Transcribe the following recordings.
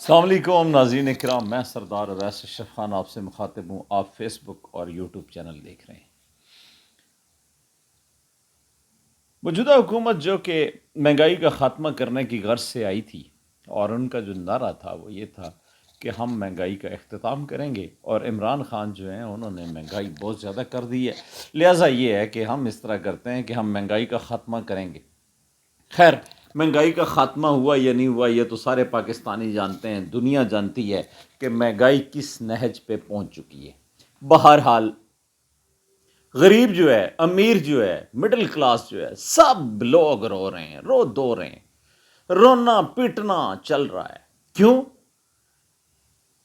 السلام علیکم ناظرین کرام، میں سردار اویس اشرف خان آپ سے مخاطب ہوں۔ آپ فیس بک اور یوٹیوب چینل دیکھ رہے ہیں۔ موجودہ حکومت جو کہ مہنگائی کا خاتمہ کرنے کی غرض سے آئی تھی، اور ان کا جو نعرہ تھا وہ یہ تھا کہ ہم مہنگائی کا اختتام کریں گے، اور عمران خان جو ہیں انہوں نے مہنگائی بہت زیادہ کر دی ہے، لہٰذا یہ ہے کہ ہم اس طرح کرتے ہیں کہ ہم مہنگائی کا خاتمہ کریں گے۔ خیر، مہنگائی کا خاتمہ ہوا یا نہیں ہوا یہ تو سارے پاکستانی جانتے ہیں، دنیا جانتی ہے کہ مہنگائی کس نہج پہ پہنچ چکی ہے۔ بہرحال غریب جو ہے، امیر جو ہے، مڈل کلاس جو ہے، سب لوگ رو رہے ہیں، رو دو رہے ہیں، رونا پیٹنا چل رہا ہے۔ کیوں؟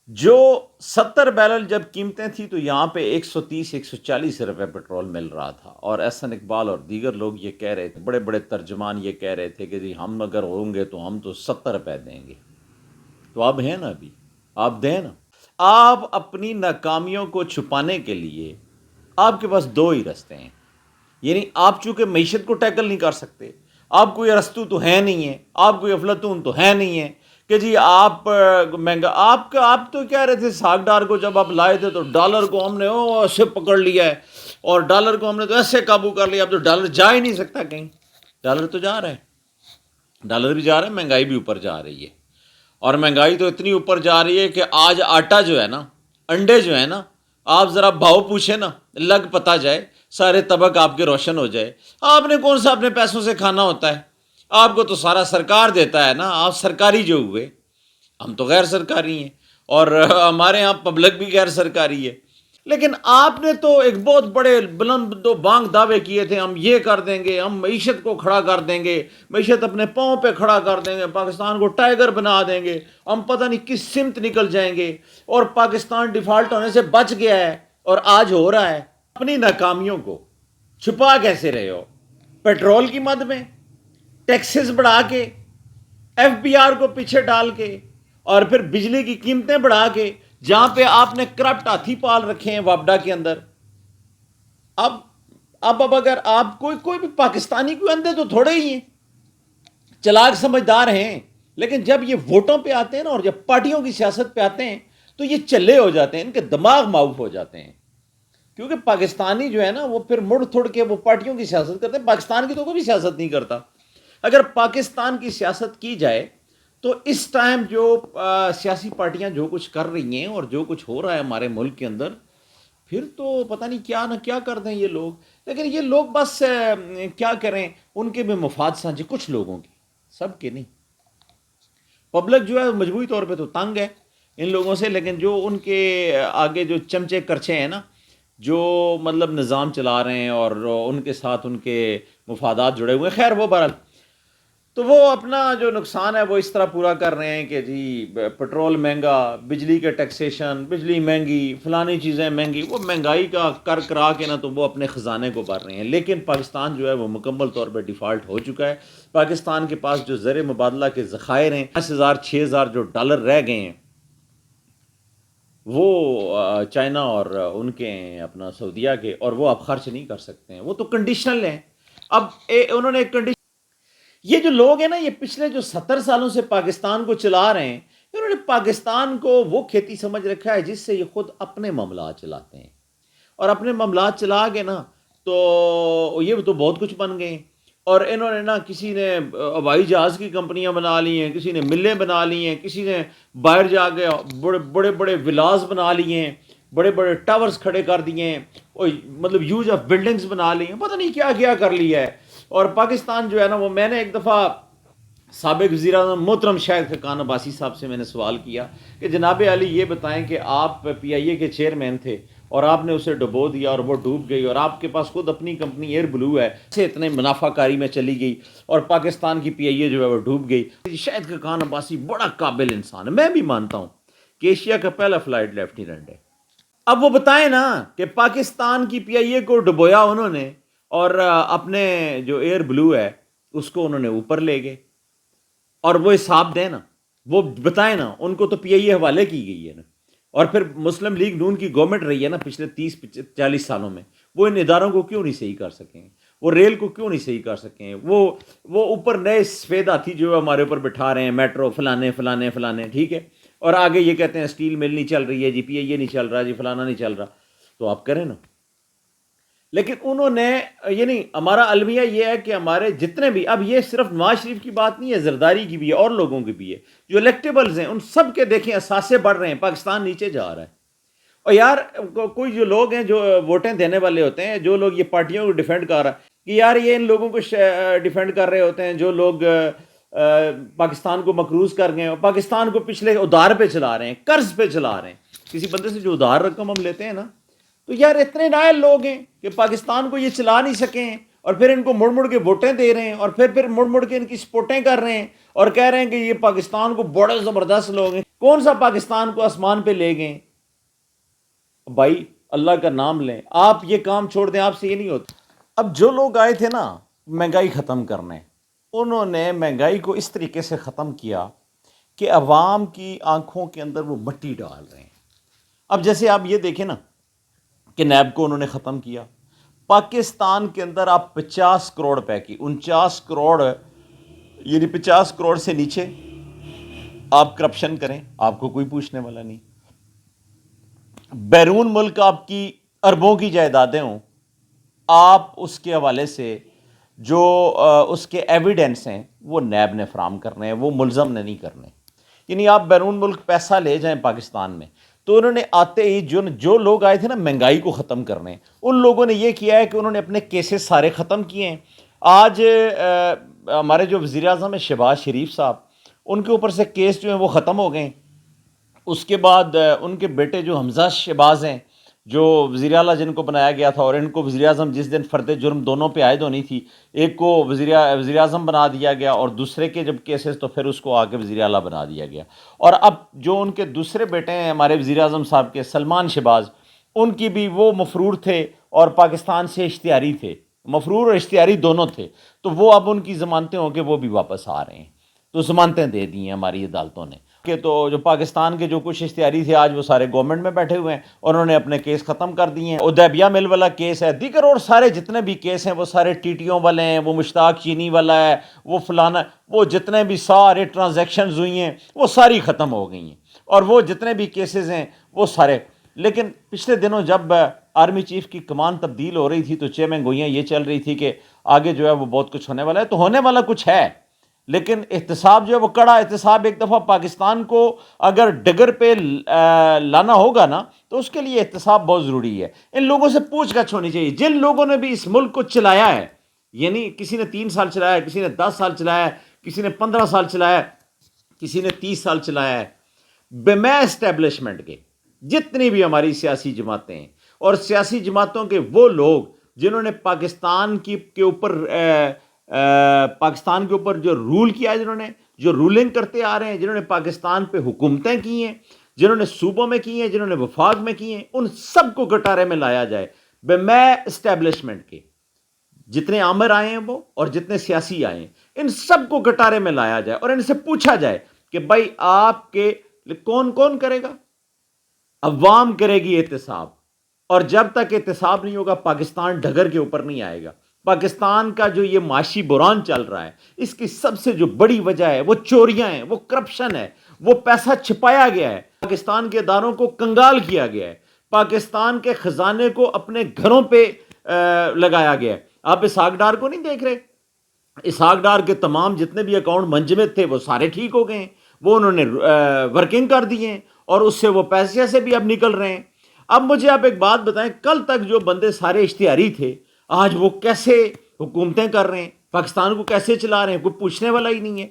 جو 70 بیرل جب قیمتیں تھیں تو یہاں پہ 130 140 روپے پیٹرول مل رہا تھا، اور احسن اقبال اور دیگر لوگ یہ کہہ رہے تھے، بڑے بڑے ترجمان یہ کہہ رہے تھے کہ جی ہم اگر ہوں گے تو ہم تو 70 روپے دیں گے۔ تو اب ہیں نا، ابھی آپ دیں نا۔ آپ اپنی ناکامیوں کو چھپانے کے لیے آپ کے پاس دو ہی رستے ہیں، یعنی آپ چونکہ معیشت کو ٹیکل نہیں کر سکتے، آپ کوئی ارسطو تو ہے نہیں ہے، آپ کوئی افلاطون تو ہے نہیں ہے کہ جی آپ مہنگا آپ تو کہہ رہے تھے ساگ ڈار کو جب آپ لائے تھے تو ڈالر کو ہم نے ایسے پکڑ لیا ہے، اور ڈالر کو ہم نے تو ایسے قابو کر لیا، اب تو ڈالر جا ہی نہیں سکتا کہیں۔ ڈالر تو جا رہا ہے، ڈالر بھی جا رہا ہے، مہنگائی بھی اوپر جا رہی ہے، اور مہنگائی تو اتنی اوپر جا رہی ہے کہ آج آٹا جو ہے نا، انڈے جو ہے نا، آپ ذرا بھاؤ پوچھیں نا، لگ پتا جائے، سارے طبق آپ کے روشن ہو جائے۔ آپ نے کون سا اپنے پیسوں سے کھانا ہوتا ہے؟ آپ کو تو سارا سرکار دیتا ہے نا، آپ سرکاری جو ہوئے، ہم تو غیر سرکاری ہیں، اور ہمارے ہاں پبلک بھی غیر سرکاری ہے۔ لیکن آپ نے تو ایک بہت بڑے بلند و بانگ دعوے کیے تھے، ہم یہ کر دیں گے، ہم معیشت کو کھڑا کر دیں گے، معیشت اپنے پاؤں پہ کھڑا کر دیں گے، پاکستان کو ٹائیگر بنا دیں گے، ہم پتہ نہیں کس سمت نکل جائیں گے، اور پاکستان ڈیفالٹ ہونے سے بچ گیا ہے، اور آج ہو رہا ہے۔ اپنی ناکامیوں کو چھپا کیسے رہے ہو؟ پیٹرول کی مد میں، ٹیکسز بڑھا کے، ایف بی آر کو پیچھے ڈال کے، اور پھر بجلی کی قیمتیں بڑھا کے، جہاں پہ آپ نے کرپٹ ہاتھی پال رکھے ہیں وابڈا کے اندر۔ اب اگر آپ کوئی بھی پاکستانی کوئی اندھے تو تھوڑے ہی ہیں، چلاک سمجھدار ہیں، لیکن جب یہ ووٹوں پہ آتے ہیں نا، اور جب پارٹیوں کی سیاست پہ آتے ہیں تو یہ چلے ہو جاتے ہیں، ان کے دماغ معاف ہو جاتے ہیں، کیونکہ پاکستانی جو ہے نا وہ پھر مڑ تھوڑ کے وہ پارٹیوں کی سیاست کرتے ہیں۔ پاکستان کی تو کوئی بھی سیاست نہیں کرتا۔ اگر پاکستان کی سیاست کی جائے تو اس ٹائم جو سیاسی پارٹیاں جو کچھ کر رہی ہیں اور جو کچھ ہو رہا ہے ہمارے ملک کے اندر، پھر تو پتہ نہیں کیا نہ کیا کر دیں یہ لوگ۔ لیکن یہ لوگ بس کیا کریں، ان کے بھی مفاد سانجھے، کچھ لوگوں کی، سب کے نہیں۔ پبلک جو ہے مجموعی طور پہ تو تنگ ہے ان لوگوں سے، لیکن جو ان کے آگے جو چمچے کرچے ہیں نا، جو مطلب نظام چلا رہے ہیں اور ان کے ساتھ ان کے مفادات جڑے ہوئے ہیں، خیر وہ بہرحال تو وہ اپنا جو نقصان ہے وہ اس طرح پورا کر رہے ہیں کہ جی پٹرول مہنگا، بجلی کے ٹیکسیشن، بجلی مہنگی، فلانی چیزیں مہنگی، وہ مہنگائی کا کر کرا کے نا تو وہ اپنے خزانے کو بھر رہے ہیں۔ لیکن پاکستان جو ہے وہ مکمل طور پہ ڈیفالٹ ہو چکا ہے۔ پاکستان کے پاس جو زر مبادلہ کے ذخائر ہیں، 5,000 6,000 جو ڈالر رہ گئے ہیں، وہ چائنا اور ان کے ہیں، اپنا سعودیہ کے، اور وہ آپ خرچ نہیں کر سکتے ہیں، وہ تو کنڈیشنل ہیں۔ اب انہوں نے ایک کنڈیشن، یہ جو لوگ ہیں نا، یہ پچھلے جو 70 سالوں سے پاکستان کو چلا رہے ہیں، انہوں نے پاکستان کو وہ کھیتی سمجھ رکھا ہے جس سے یہ خود اپنے معاملات چلاتے ہیں، اور اپنے معاملات چلا کے نا تو یہ تو بہت کچھ بن گئے ہیں۔ اور انہوں نے نا، کسی نے ہوائی جہاز کی کمپنیاں بنا لی ہیں، کسی نے ملیں بنا لی ہیں، کسی نے باہر جا کے بڑے بڑے ولاز بنا لیے ہیں، بڑے بڑے ٹاورز کھڑے کر دیے ہیں، مطلب یوز آف بلڈنگز بنا لی ہیں، پتہ نہیں کیا کیا کر لیا ہے۔ اور پاکستان جو ہے نا، وہ میں نے ایک دفعہ سابق وزیر اعظم محترم شاہد خاقان عباسی صاحب سے میں نے سوال کیا کہ جناب علی یہ بتائیں کہ آپ پی آئی اے کے چیئرمین تھے، اور آپ نے اسے ڈبو دیا اور وہ ڈوب گئی، اور آپ کے پاس خود اپنی کمپنی ایئر بلو ہے، سے اتنے منافع کاری میں چلی گئی، اور پاکستان کی پی آئی اے جو ہے وہ ڈوب گئی۔ شاہد خاقان عباسی بڑا قابل انسان ہے، میں بھی مانتا ہوں کہ ایشیا کا پہلا فلائٹ لیفٹیننٹ ہے۔ اب وہ بتائیں نا کہ پاکستان کی پی آئی اے کو ڈبویا انہوں نے، اور اپنے جو ایئر بلو ہے اس کو انہوں نے اوپر لے گئے، اور وہ حساب دیں نا، وہ بتائیں نا، ان کو تو پی آئی اے حوالے کی گئی ہے نا۔ اور پھر مسلم لیگ نون کی گورنمنٹ رہی ہے نا پچھلے 30 40 سالوں میں، وہ ان اداروں کو کیوں نہیں صحیح کر سکیں؟ وہ ریل کو کیوں نہیں صحیح کر سکیں؟ وہ اوپر نئے سفید ہاتھی جو ہے ہمارے اوپر بٹھا رہے ہیں، میٹرو فلانے فلانے فلانے، ٹھیک ہے، اور آگے یہ کہتے ہیں اسٹیل مل نہیں چل رہی ہے جی، پی اے یہ نہیں چل رہا جی، فلانا نہیں چل رہا، تو آپ کریں نا۔ لیکن انہوں نے یعنی ہمارا المیہ یہ ہے کہ ہمارے جتنے بھی، اب یہ صرف نواز شریف کی بات نہیں ہے، زرداری کی بھی ہے اور لوگوں کی بھی ہے، جو الیکٹیبلز ہیں ان سب کے دیکھیں اثاثے بڑھ رہے ہیں، پاکستان نیچے جا رہا ہے۔ اور یار کوئی جو لوگ ہیں جو ووٹیں دینے والے ہوتے ہیں، جو لوگ یہ پارٹیوں کو ڈیفینڈ کر رہا ہے کہ یار یہ ان لوگوں کو ڈیفینڈ کر رہے ہوتے ہیں جو لوگ پاکستان کو مقروض کر گئے ہیں، پاکستان کو پچھلے ادھار پہ چلا رہے ہیں، قرض پہ چلا رہے ہیں، کسی بندے سے جو ادھار رقم ہم لیتے ہیں نا، تو یار اتنے نائل لوگ ہیں کہ پاکستان کو یہ چلا نہیں سکے ہیں، اور پھر ان کو مڑ مڑ کے ووٹیں دے رہے ہیں، اور پھر مڑ مڑ کے ان کی سپورٹیں کر رہے ہیں، اور کہہ رہے ہیں کہ یہ پاکستان کو بڑے زبردست لوگ ہیں۔ کون سا پاکستان کو آسمان پہ لے گئے؟ بھائی اللہ کا نام لیں، آپ یہ کام چھوڑ دیں، آپ سے یہ نہیں ہوتا۔ اب جو لوگ آئے تھے نا مہنگائی ختم کرنے، انہوں نے مہنگائی کو اس طریقے سے ختم کیا کہ عوام کی آنکھوں کے اندر وہ مٹی ڈال رہے ہیں۔ اب جیسے آپ یہ دیکھیں نا کہ نیب کو انہوں نے ختم کیا، پاکستان کے اندر آپ 50 کروڑ روپے کی 49 کروڑ، یعنی 50 کروڑ سے نیچے آپ کرپشن کریں، آپ کو کوئی پوچھنے والا نہیں۔ بیرون ملک آپ کی اربوں کی جائیدادیں ہوں، آپ اس کے حوالے سے جو اس کے ایویڈنس ہیں وہ نیب نے فراہم کرنے ہیں، وہ ملزم نے نہیں کرنے۔ یعنی آپ بیرون ملک پیسہ لے جائیں پاکستان میں، تو انہوں نے آتے ہی جو لوگ آئے تھے نا مہنگائی کو ختم کرنے، ان لوگوں نے یہ کیا ہے کہ انہوں نے اپنے کیسز سارے ختم کیے ہیں۔ آج ہمارے جو وزیر اعظم ہیں شہباز شریف صاحب، ان کے اوپر سے کیس جو ہیں وہ ختم ہو گئے ہیں۔ اس کے بعد ان کے بیٹے جو حمزہ شہباز ہیں، جو وزیر اعلیٰ جن کو بنایا گیا تھا، اور ان کو وزیر اعظم جس دن فرد جرم دونوں پہ عائد ہونی تھی، ایک کو وزیر اعظم بنا دیا گیا، اور دوسرے کے جب کیسز تو پھر اس کو آگے وزیر اعلیٰ بنا دیا گیا۔ اور اب جو ان کے دوسرے بیٹے ہیں ہمارے وزیر اعظم صاحب کے، سلمان شہباز، ان کی بھی وہ مفرور تھے اور پاکستان سے اشتہاری تھے، مفرور اور اشتہاری دونوں تھے، تو وہ اب ان کی ضمانتیں ہوں کہ وہ بھی واپس آ رہے ہیں، تو ضمانتیں دے دی ہیں ہماری عدالتوں نے کہ تو جو پاکستان کے جو کچھ اشتہاری تھے آج وہ سارے گورنمنٹ میں بیٹھے ہوئے ہیں، اور انہوں نے اپنے کیس ختم کر دیے ہیں۔ ادیبیہ مل والا کیس ہے، دیگر اور سارے جتنے بھی کیس ہیں وہ سارے ٹیٹیوں والے ہیں، وہ مشتاق چینی والا ہے، وہ فلانا، وہ جتنے بھی سارے ٹرانزیکشنز ہوئی ہیں وہ ساری ختم ہو گئی ہیں، اور وہ جتنے بھی کیسز ہیں وہ سارے۔ لیکن پچھلے دنوں جب آرمی چیف کی کمان تبدیل ہو رہی تھی تو چیمیں گوئیاں یہ چل رہی تھی کہ آگے جو ہے وہ بہت کچھ ہونے والا ہے، تو ہونے والا کچھ ہے، لیکن احتساب جو ہے وہ کڑا احتساب ایک دفعہ پاکستان کو اگر ڈگر پہ لانا ہوگا نا تو اس کے لیے احتساب بہت ضروری ہے۔ ان لوگوں سے پوچھ گچھ ہونی چاہیے جن لوگوں نے بھی اس ملک کو چلایا ہے، یعنی کسی نے 3 سال چلایا ہے، کسی نے 10 سال چلایا ہے، کسی نے 15 سال چلایا ہے، کسی نے 30 سال چلایا ہے، بے اسٹیبلشمنٹ کے جتنی بھی ہماری سیاسی جماعتیں ہیں، اور سیاسی جماعتوں کے وہ لوگ جنہوں نے پاکستان کے اوپر جو رول کیا ہے، جنہوں نے جو رولنگ کرتے آ رہے ہیں، جنہوں نے پاکستان پہ حکومتیں کی ہیں، جنہوں نے صوبوں میں کی ہیں، جنہوں نے وفاق میں کی ہیں، ان سب کو گٹارے میں لایا جائے، بے اسٹیبلشمنٹ کے جتنے آمر آئے ہیں وہ اور جتنے سیاسی آئے ہیں، ان سب کو گٹارے میں لایا جائے، اور ان سے پوچھا جائے کہ بھائی آپ کے کون کرے گا؟ عوام کرے گی احتساب، اور جب تک احتساب نہیں ہوگا پاکستان ڈگر کے اوپر نہیں آئے گا۔ پاکستان کا جو یہ معاشی بحران چل رہا ہے، اس کی سب سے جو بڑی وجہ ہے وہ چوریاں ہیں، وہ کرپشن ہے، وہ پیسہ چھپایا گیا ہے، پاکستان کے اداروں کو کنگال کیا گیا ہے، پاکستان کے خزانے کو اپنے گھروں پہ لگایا گیا ہے۔ آپ اسحاق ڈار کو نہیں دیکھ رہے؟ اسحاق ڈار کے تمام جتنے بھی اکاؤنٹ منجمد تھے وہ سارے ٹھیک ہو گئے ہیں، وہ انہوں نے ورکنگ کر دی ہیں، اور اس سے وہ پیسے سے بھی اب نکل رہے ہیں۔ اب مجھے آپ ایک بات بتائیں، کل تک جو بندے سارے اشتہاری تھے آج وہ کیسے حکومتیں کر رہے ہیں، پاکستان کو کیسے چلا رہے ہیں؟ کوئی پوچھنے والا ہی نہیں ہے۔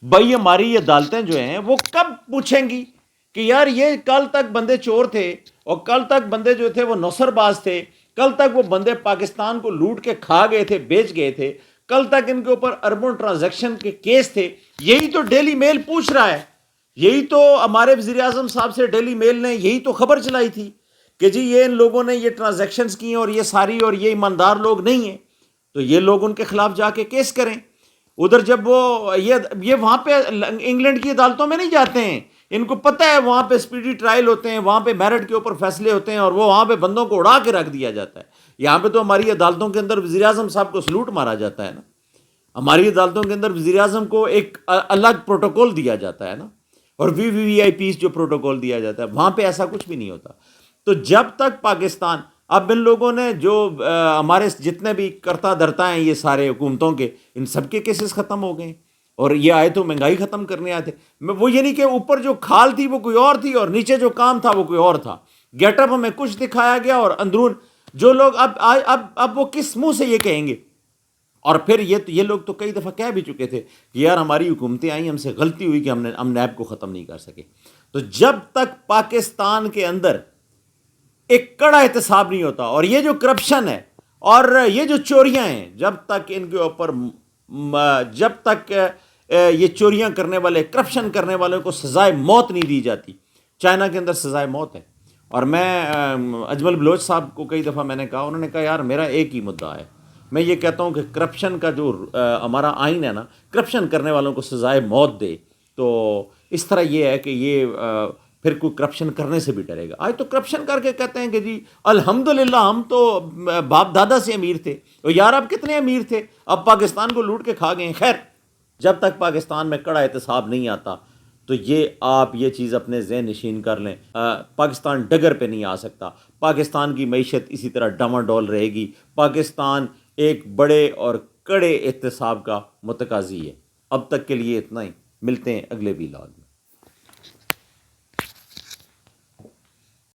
بھائی ہماری عدالتیں جو ہیں وہ کب پوچھیں گی کہ یار یہ کل تک بندے چور تھے، اور کل تک بندے جو تھے وہ نوسر باز تھے، کل تک وہ بندے پاکستان کو لوٹ کے کھا گئے تھے، بیچ گئے تھے، کل تک ان کے اوپر اربوں ٹرانزیکشن کے کیس تھے۔ یہی تو ڈیلی میل پوچھ رہا ہے، یہی تو ہمارے وزیر اعظم صاحب سے ڈیلی میل نے یہی تو خبر چلائی تھی کہ جی یہ ان لوگوں نے یہ ٹرانزیکشنز کی ہیں، اور یہ ساری، اور یہ ایماندار لوگ نہیں ہیں، تو یہ لوگ ان کے خلاف جا کے کیس کریں۔ ادھر جب وہ یہ وہاں پہ انگلینڈ کی عدالتوں میں نہیں جاتے ہیں، ان کو پتہ ہے وہاں پہ اسپیڈی ٹرائل ہوتے ہیں، وہاں پہ میرٹ کے اوپر فیصلے ہوتے ہیں، اور وہ وہاں پہ بندوں کو اڑا کے رکھ دیا جاتا ہے۔ یہاں پہ تو ہماری عدالتوں کے اندر وزیر اعظم صاحب کو سلوٹ مارا جاتا ہے نا، ہماری عدالتوں کے اندر وزیر اعظم کو ایک الگ پروٹوکول دیا جاتا ہے نا۔ اور وی آئی پیز جو پروٹوکول دیا جاتا ہے وہاں پہ ایسا کچھ بھی نہیں ہوتا. تو جب تک پاکستان، اب ان لوگوں نے جو ہمارے جتنے بھی کرتا دھرتا ہیں یہ سارے حکومتوں کے، ان سب کے کیسز ختم ہو گئے، اور یہ آئے تو مہنگائی ختم کرنے آئے تھے. وہ یہ نہیں کہ اوپر جو کھال تھی وہ کوئی اور تھی اور نیچے جو کام تھا وہ کوئی اور تھا. گیٹ اپ ہمیں کچھ دکھایا گیا اور اندرون جو لوگ اب وہ کس منہ سے یہ کہیں گے. اور پھر یہ لوگ تو کئی دفعہ کہہ بھی چکے تھے کہ یار ہماری حکومتیں آئیں، ہم سے غلطی ہوئی کہ ہم نیب کو ختم نہیں کر سکے. تو جب تک پاکستان کے اندر ایک کڑا احتساب نہیں ہوتا، اور یہ جو کرپشن ہے اور یہ جو چوریاں ہیں، جب تک ان کے اوپر جب تک یہ چوریاں کرنے والے، کرپشن کرنے والوں کو سزائے موت نہیں دی جاتی. چائنا کے اندر سزائے موت ہے. اور میں اجمل بلوچ صاحب کو کئی دفعہ میں نے کہا، انہوں نے کہا یار میرا ایک ہی مدعا ہے، میں یہ کہتا ہوں کہ کرپشن کا جو ہمارا آئین ہے نا، کرپشن کرنے والوں کو سزائے موت دے. تو اس طرح یہ ہے کہ یہ پھر کوئی کرپشن کرنے سے بھی ڈرے گا. آج تو کرپشن کر کے کہتے ہیں کہ جی الحمدللہ ہم تو باپ دادا سے امیر تھے. اور یار اب کتنے امیر تھے، اب پاکستان کو لوٹ کے کھا گئے. خیر، جب تک پاکستان میں کڑا احتساب نہیں آتا تو آپ یہ چیز اپنے ذہن نشین کر لیں، پاکستان ڈگر پہ نہیں آ سکتا. پاکستان کی معیشت اسی طرح ڈماڈول رہے گی. پاکستان ایک بڑے اور کڑے احتساب کا متقاضی ہے. اب تک کے لیے اتنا ہی، ملتے ہیں اگلے ویلاگ میں.